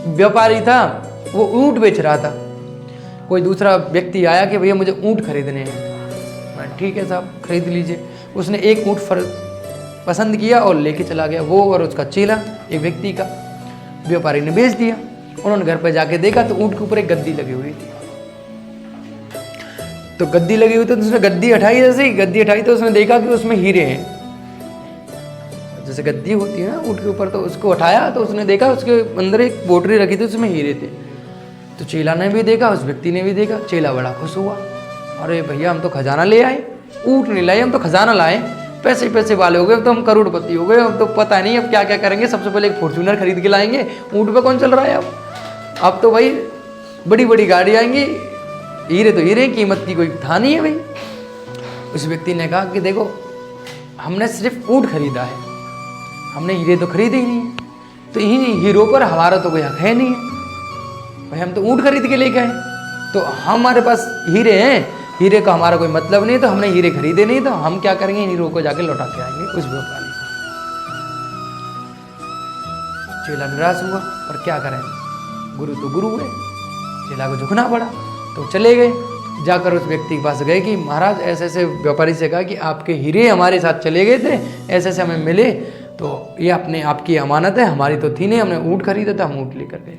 व्यापारी था, वो ऊँट बेच रहा था। कोई दूसरा व्यक्ति आया कि भैया मुझे ऊँट खरीदने हैं। मैं ठीक है साहब, खरीद लीजिए। उसने एक ऊँट पसंद किया और लेके चला गया, वो और उसका चेला, एक व्यक्ति का। व्यापारी ने बेच दिया। उन्होंने घर पर जाके देखा तो ऊँट के ऊपर एक गद्दी लगी हुई थी। तो गद्दी लगी हुई तो उसने गद्दी हटाई, जैसे ही गद्दी हटाई तो उसने देखा कि उसमें हीरे हैं। जैसे गद्दी होती है ना ऊँट के ऊपर, तो उसको हटाया तो उसने देखा उसके अंदर एक पोटली रखी थी, उसमें हीरे थे। तो चेला ने भी देखा, उस व्यक्ति ने भी देखा। चेला बड़ा खुश हुआ, अरे भैया हम तो खजाना ले आए, ऊँट नहीं लाए, हम तो खजाना लाए, पैसे पैसे वाले हो गए, अब तो हम करोड़पति हो गए, अब तो पता नहीं अब क्या क्या करेंगे। सबसे पहले एक फॉर्च्यूनर खरीद के लाएंगे, ऊँट पे कौन चल रहा है अब तो भाई बड़ी बड़ी गाड़ी आएंगी, हीरे तो हीरे, कीमत की कोई था नहीं है भाई। उस व्यक्ति ने कहा कि देखो हमने सिर्फ ऊँट खरीदा है, हमने हीरे तो खरीदे ही नहीं है, तो इन हीरो पर हमारा तो कोई हक है नहीं है भाई, हम तो ऊँट खरीद के लेके आए, तो हमारे पास हीरे हैं, हीरे का हमारा कोई मतलब नहीं, तो हमने हीरे खरीदे नहीं, तो हम क्या करेंगे, इन हीरो को जाके लौटा के आएंगे उस व्यापारी को। चेला निराश हुआ, पर क्या करें, गुरु तो गुरु है, चेला को झुकना पड़ा। तो चले गए, जाकर उस व्यक्ति के पास गए कि महाराज ऐसे ऐसे, व्यापारी से कहा कि आपके हीरे हमारे साथ चले गए थे, ऐसे ऐसे हमें मिले, तो ये अपने आपकी अमानत है, हमारी तो थी नहीं, हमने ऊँट खरीदा था, हम ऊँट लेकर गए।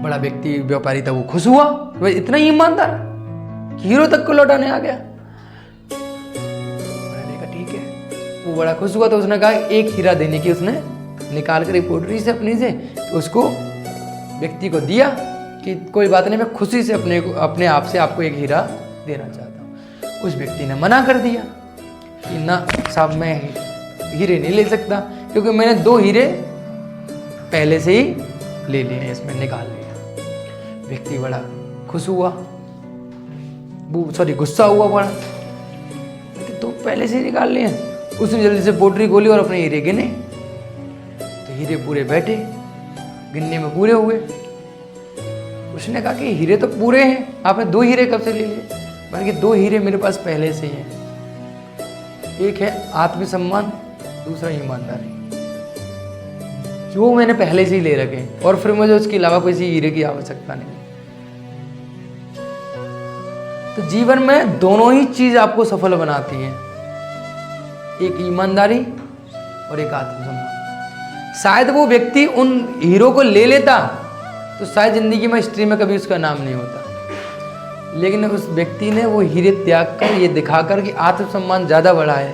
बड़ा व्यक्ति व्यापारी था, वो खुश हुआ, वह इतना ही ईमानदार, हीरो तक को लौटाने आ गया। मैंने कहा ठीक है, वो बड़ा खुश हुआ। तो उसने कहा एक हीरा देने की, उसने निकाल कर एक पोटली से अपनी से उसको व्यक्ति को दिया कि कोई बात नहीं, मैं खुशी से अपने आप से आपको एक हीरा देना चाहता हूँ। उस व्यक्ति ने मना कर दिया कि ना साहब, मैं हीरे नहीं ले सकता, क्योंकि मैंने 2 हीरे पहले से ही ले लिए हैं, इसमें निकाल लिया। व्यक्ति बड़ा खुश हुआ, गुस्सा हुआ बड़ा कि तो पहले से ही निकाल लिए। उसने जल्दी से पोटली खोली और अपने हीरे गिने, तो हीरे पूरे बैठे, गिनने में पूरे हुए। उसने कहा कि हीरे तो पूरे हैं, आपने 2 हीरे कब से ले लिए? मैंने कहा 2 हीरे मेरे पास पहले से ही हैं, एक है आत्मसम्मान, दूसरा ईमानदारी, जो मैंने पहले से ही ले रखे हैं, और फिर मुझे उसके अलावा कोई हीरे की आवश्यकता नहीं। तो जीवन में दोनों ही चीज आपको सफल बनाती हैं, एक ईमानदारी और एक आत्मसम्मान। शायद वो व्यक्ति उन हीरो को ले लेता तो शायद जिंदगी में हिस्ट्री में कभी उसका नाम नहीं होता, लेकिन उस व्यक्ति ने वो हीरे त्याग कर, ये दिखाकर कि आत्मसम्मान ज़्यादा बड़ा है,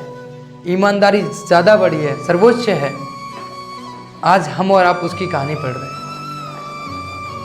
ईमानदारी ज़्यादा बड़ी है, सर्वोच्च है, आज हम और आप उसकी कहानी पढ़ रहे हैं।